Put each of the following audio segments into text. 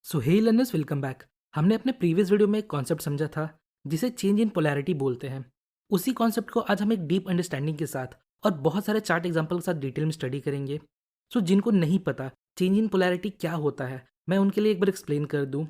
सो हे learners, welcome back. हमने अपने previous video में एक कॉन्सेप्ट समझा था जिसे चेंज इन पोलैरिटी बोलते हैं। उसी कॉन्सेप्ट को आज हम एक डीप अंडरस्टैंडिंग के साथ और बहुत सारे चार्ट एग्जाम्पल के साथ डिटेल में स्टडी करेंगे। सो जिनको नहीं पता चेंज इन पोलैरिटी क्या होता है, मैं उनके लिए एक बार एक्सप्लेन कर दूँ।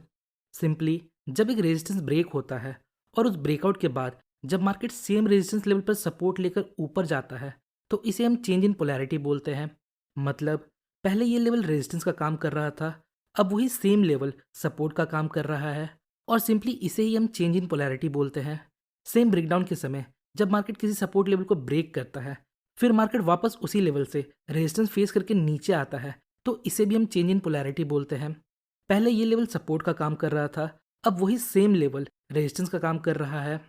सिंपली, जब एक रेजिस्टेंस ब्रेक होता है और उस ब्रेकआउट के बाद जब मार्केट सेम रेजिस्टेंस लेवल पर सपोर्ट लेकर ऊपर जाता है, तो इसे हम चेंज इन पोलैरिटी बोलते हैं। मतलब, पहले ये लेवल रेजिस्टेंस का काम कर रहा था, अब वही सेम लेवल सपोर्ट का काम कर रहा है, और सिंपली इसे ही हम चेंज इन पोलैरिटी बोलते हैं। सेम ब्रेकडाउन के समय जब मार्केट किसी सपोर्ट लेवल को ब्रेक करता है, फिर मार्केट वापस उसी लेवल से रेजिस्टेंस फेस करके नीचे आता है, तो इसे भी हम चेंज इन पोलैरिटी बोलते हैं। पहले ये लेवल सपोर्ट का काम कर रहा था, अब वही सेम लेवल रेजिस्टेंस का काम कर रहा है।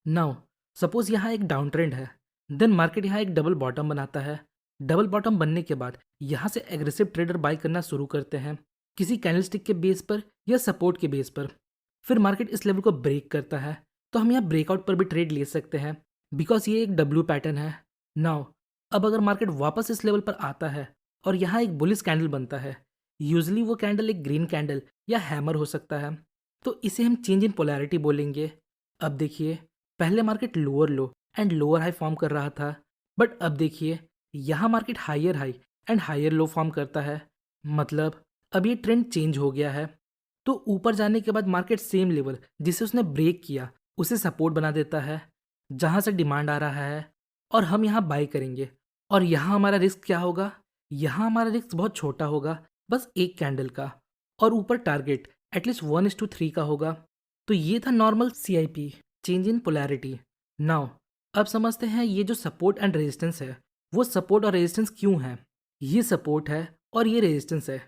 नाउ सपोज यहाँ एक डाउन ट्रेंड है, देन मार्केट यहाँ एक डबल बॉटम बनाता है। डबल बॉटम बनने के बाद यहाँ से एग्रेसिव ट्रेडर बाय करना शुरू करते हैं, किसी कैंडलस्टिक के बेस पर या सपोर्ट के बेस पर। फिर मार्केट इस लेवल को ब्रेक करता है, तो हम यहाँ ब्रेकआउट पर भी ट्रेड ले सकते हैं, बिकॉज ये एक डब्ल्यू पैटर्न है। नाउ अब अगर मार्केट वापस इस लेवल पर आता है और यहाँ एक बुलिश कैंडल बनता है, यूजली वो कैंडल एक ग्रीन कैंडल या हैमर हो सकता है, तो इसे हम चेंज इन पोलैरिटी बोलेंगे। अब देखिए, पहले market lower low and lower high form कर रहा था, बट अब देखिए यहाँ market higher high and higher low form करता है। मतलब, अब ये ट्रेंड चेंज हो गया है। तो ऊपर जाने के बाद मार्केट सेम लेवल जिसे उसने ब्रेक किया उसे सपोर्ट बना देता है, जहाँ से डिमांड आ रहा है, और हम यहाँ बाय करेंगे। और यहाँ हमारा रिस्क क्या होगा? यहाँ हमारा रिस्क बहुत छोटा होगा, बस एक कैंडल का, और ऊपर टारगेट एटलीस्ट 1:3 का होगा। तो ये था normal CIP, change in polarity. Now अब समझते हैं ये जो सपोर्ट एंड रेजिस्टेंस है, वो सपोर्ट और रेजिस्टेंस क्यों है। ये सपोर्ट है और ये रेजिस्टेंस है।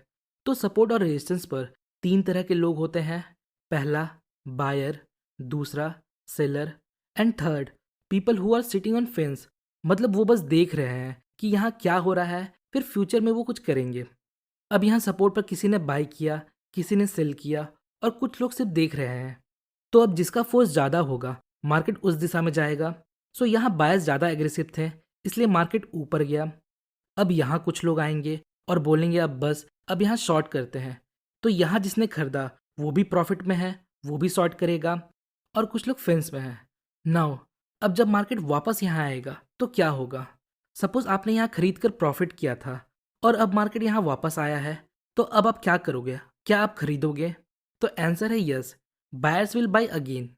तो सपोर्ट और रेजिस्टेंस पर तीन तरह के लोग होते हैं। पहला, बायर। दूसरा, seller. And third, people who are sitting on fence. मतलब वो बस देख रहे हैं कि यहाँ क्या हो रहा है, फिर फ्यूचर में वो कुछ करेंगे। अब यहाँ सपोर्ट पर किसी ने बाय किया, किसी ने सेल किया, और कुछ लोग सिर्फ देख रहे हैं। तो अब जिसका फोर्स ज़्यादा होगा, मार्केट उस दिशा में जाएगा। सो यहाँ बायर्स ज़्यादा एग्रेसिव थे, इसलिए मार्केट ऊपर गया। अब यहाँ कुछ लोग आएंगे और बोलेंगे अब बस, अब यहाँ शॉर्ट करते हैं। तो यहाँ जिसने खरीदा वो भी प्रॉफिट में है, वो भी शॉर्ट करेगा, और कुछ लोग फेंस में हैं। नाउ अब जब मार्केट वापस यहाँ आएगा तो क्या होगा? सपोज आपने यहाँ खरीद कर प्रॉफिट किया था, और अब मार्केट यहाँ वापस आया है, तो अब आप क्या करोगे? क्या आप खरीदोगे? तो आंसर है yes, buyers will buy again.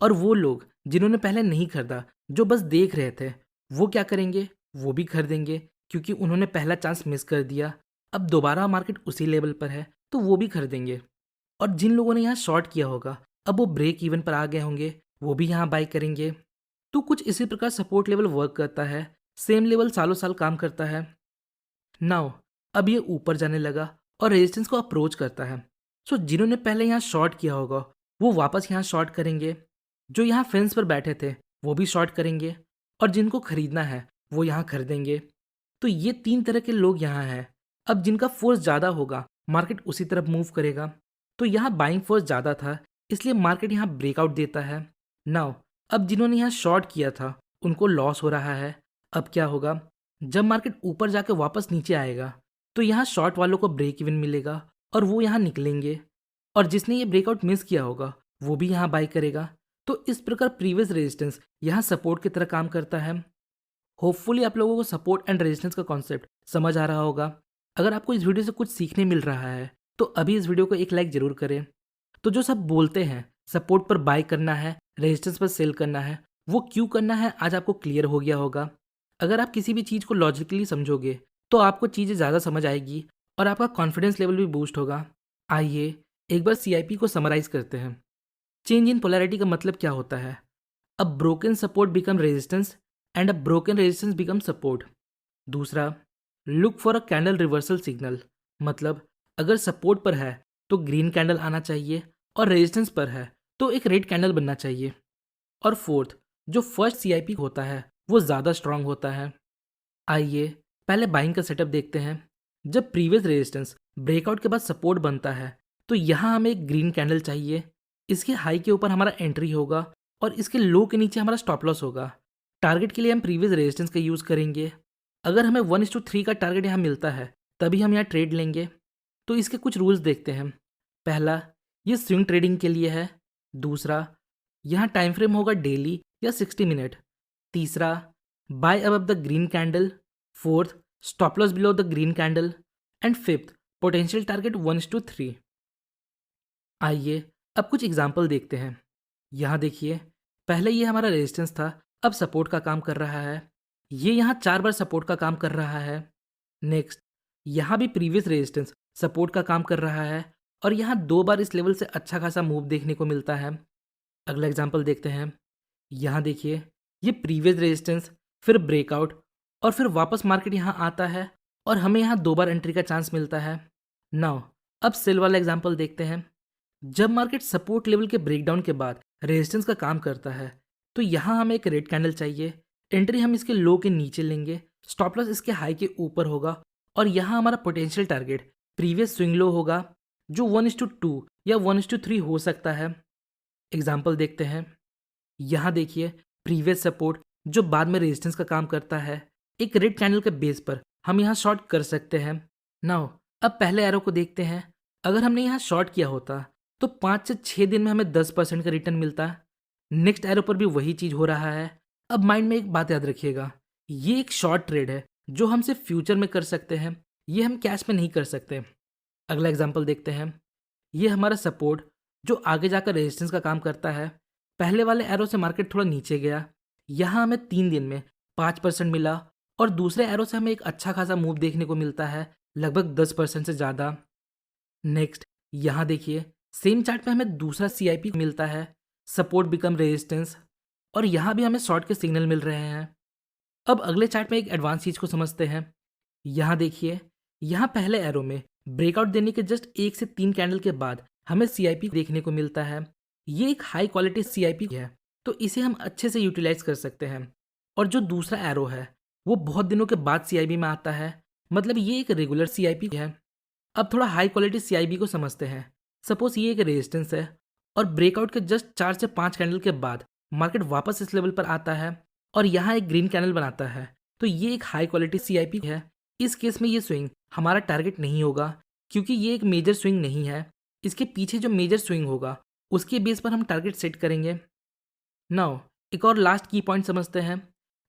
और वो लोग जिन्होंने पहले नहीं खरीदा, जो बस देख रहे थे, वो क्या करेंगे? वो भी खरीदेंगे, क्योंकि उन्होंने पहला चांस मिस कर दिया। अब दोबारा मार्केट उसी लेवल पर है, तो वो भी खरीदेंगे। और जिन लोगों ने यहाँ शॉर्ट किया होगा, अब वो ब्रेक इवन पर आ गए होंगे, वो भी यहाँ बाय करेंगे। तो कुछ इसी प्रकार सपोर्ट लेवल वर्क करता है। सेम लेवल सालों साल काम करता है। नाउ अब ये ऊपर जाने लगा और रेजिस्टेंस को अप्रोच करता है। सो जिन्होंने पहले यहाँ शॉर्ट किया होगा, वो वापस यहाँ शॉर्ट करेंगे। जो यहाँ फेंस पर बैठे थे, वो भी शॉर्ट करेंगे, और जिनको खरीदना है वो यहाँ खरीदेंगे। तो ये तीन तरह के लोग यहाँ हैं। अब जिनका फोर्स ज़्यादा होगा, मार्केट उसी तरफ मूव करेगा। तो यहाँ बाइंग फोर्स ज़्यादा था, इसलिए मार्केट यहाँ ब्रेकआउट देता है। नाउ अब जिन्होंने यहाँ शॉर्ट किया था, उनको लॉस हो रहा है। अब क्या होगा? जब मार्केट ऊपर जाकर वापस नीचे आएगा, तो यहाँ शॉर्ट वालों को ब्रेक इवन मिलेगा, और वो यहाँ निकलेंगे। और जिसने ये ब्रेकआउट मिस किया होगा, वो भी यहाँ बाय करेगा। तो इस प्रकार प्रीवियस रेजिस्टेंस यहाँ सपोर्ट की तरह काम करता है। होपफुली आप लोगों को सपोर्ट एंड रेजिस्टेंस का कॉन्सेप्ट समझ आ रहा होगा। अगर आपको इस वीडियो से कुछ सीखने मिल रहा है, तो अभी इस वीडियो को एक लाइक जरूर करें। तो जो सब बोलते हैं सपोर्ट पर बाय करना है, रेजिस्टेंस पर सेल करना है, वो क्यों करना है आज आपको क्लियर हो गया होगा। अगर आप किसी भी चीज़ को लॉजिकली समझोगे, तो आपको चीज़ें ज़्यादा समझ आएगी और आपका कॉन्फिडेंस लेवल भी बूस्ट होगा। आइए एक बार CIP को समराइज करते हैं। चेंज इन पोलैरिटी का मतलब क्या होता है? A broken support become resistance and a broken resistance become support. दूसरा, look for a candle reversal signal. मतलब, अगर सपोर्ट पर है तो ग्रीन कैंडल आना चाहिए, और रेजिस्टेंस पर है तो एक रेड कैंडल बनना चाहिए। और फोर्थ, जो फर्स्ट CIP होता है वो ज़्यादा स्ट्रांग होता है। आइए पहले बाइंग का सेटअप देखते हैं। जब प्रीवियस रेजिस्टेंस ब्रेकआउट के बाद सपोर्ट बनता है, तो यहाँ हमें एक ग्रीन कैंडल चाहिए। इसके हाई के ऊपर हमारा एंट्री होगा, और इसके लो के नीचे हमारा स्टॉप लॉस होगा। टारगेट के लिए हम प्रीवियस रेजिस्टेंस का यूज़ करेंगे। अगर हमें 1:3 का टारगेट यहाँ मिलता है, तभी हम यहाँ ट्रेड लेंगे। तो इसके कुछ रूल्स देखते हैं। पहला, ये स्विंग ट्रेडिंग के लिए है। दूसरा, यहाँ टाइम फ्रेम होगा डेली या 60 मिनट। तीसरा, buy above the green candle. Fourth, stop loss below the green candle. And fifth, potential target 1:3। आइए अब कुछ एग्जाम्पल देखते हैं। यहाँ देखिए, पहले ये हमारा रेजिस्टेंस था, अब सपोर्ट का काम कर रहा है। ये यहाँ 4 बार सपोर्ट का काम कर रहा है। नेक्स्ट, यहाँ भी प्रीवियस रेजिस्टेंस सपोर्ट का काम कर रहा है और यहाँ 2 बार इस लेवल से अच्छा खासा मूव देखने को मिलता है। अगला एग्जाम्पल देखते हैं। यहाँ देखिए, ये प्रीवियस रेजिस्टेंस, फिर ब्रेकआउट और फिर वापस मार्केट यहाँ आता है और हमें यहाँ 2 बार एंट्री का चांस मिलता है। नाउ अब सेल वाला एग्जाम्पल देखते हैं। जब मार्केट सपोर्ट लेवल के ब्रेकडाउन के बाद रेजिस्टेंस का काम करता है तो यहाँ हमें एक रेड कैंडल चाहिए। एंट्री हम इसके लो के नीचे लेंगे, स्टॉप लॉस इसके हाई के ऊपर होगा और यहाँ हमारा potential target previous swing low होगा जो 1:2 या 1:3 हो सकता है। एग्जाम्पल देखते हैं। यहाँ देखिए, प्रीवियस सपोर्ट जो बाद में रेजिस्टेंस का काम करता है, एक रेड कैंडल के बेस पर हम यहाँ शॉर्ट कर सकते हैं। नाउ अब पहले एरो को देखते हैं। अगर हमने यहाँ शॉर्ट किया होता तो 5 से 6 दिन में हमें 10% का रिटर्न मिलता। नेक्स्ट एरो पर भी वही चीज़ हो रहा है। अब माइंड में एक बात याद रखिएगा, ये एक शॉर्ट ट्रेड है जो हम सिर्फ फ्यूचर में कर सकते हैं, ये हम कैश में नहीं कर सकते। अगला एग्जाम्पल देखते हैं। ये हमारा सपोर्ट जो आगे जाकर रेजिस्टेंस का काम करता है। पहले वाले एरो से मार्केट थोड़ा नीचे गया, यहाँ हमें 3 दिन में 5% मिला और दूसरे एरो से हमें एक अच्छा खासा मूव देखने को मिलता है, लगभग 10% से ज़्यादा। नेक्स्ट, यहाँ देखिए, सेम चार्ट में हमें दूसरा CIP मिलता है, सपोर्ट बिकम रेजिस्टेंस, और यहाँ भी हमें शॉर्ट के सिग्नल मिल रहे हैं। अब अगले चार्ट में एक एडवांस चीज़ को समझते हैं। यहाँ देखिए, यहाँ पहले एरो में ब्रेकआउट देने के जस्ट 1 से 3 कैंडल के बाद हमें CIP देखने को मिलता है। ये एक हाई क्वालिटी CIP है, तो इसे हम अच्छे से यूटिलाइज कर सकते हैं। और जो दूसरा एरो है वो बहुत दिनों के बाद CIP में आता है, मतलब ये एक रेगुलर CIP है। अब थोड़ा हाई क्वालिटी CIP को समझते हैं। सपोज ये एक रेजिस्टेंस है और ब्रेकआउट के जस्ट 4 से 5 कैंडल के बाद मार्केट वापस इस लेवल पर आता है और यहाँ एक ग्रीन कैंडल बनाता है, तो ये एक हाई क्वालिटी CIP है। इस केस में ये स्विंग हमारा टारगेट नहीं होगा क्योंकि ये एक मेजर स्विंग नहीं है। इसके पीछे जो मेजर स्विंग होगा उसके बेस पर हम टारगेट सेट करेंगे। नाउ एक और लास्ट की पॉइंट समझते हैं।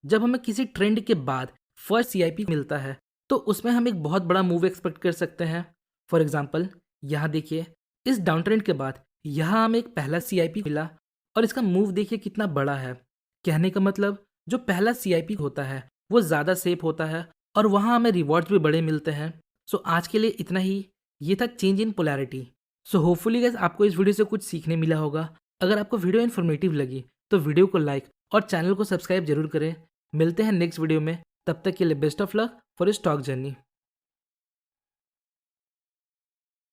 जब हमें किसी ट्रेंड के बाद फर्स्ट CIP मिलता है तो उसमें हम एक बहुत बड़ा मूव एक्सपेक्ट कर सकते हैं। फॉर एग्जाम्पल, यहाँ देखिए, इस डाउन ट्रेंड के बाद यहाँ हमें एक पहला CIP मिला और इसका मूव देखिए कितना बड़ा है। कहने का मतलब जो पहला CIP होता है वो ज़्यादा सेफ होता है और वहाँ हमें रिवॉर्ड्स भी बड़े मिलते हैं। सो आज के लिए इतना ही। ये था change in polarity. So hopefully guys आपको इस वीडियो से कुछ सीखने मिला होगा। अगर आपको वीडियो इन्फॉर्मेटिव लगी तो वीडियो को लाइक और चैनल को सब्सक्राइब जरूर करें। मिलते हैं नेक्स्ट वीडियो में, तब तक के लिए best of luck for stock journey.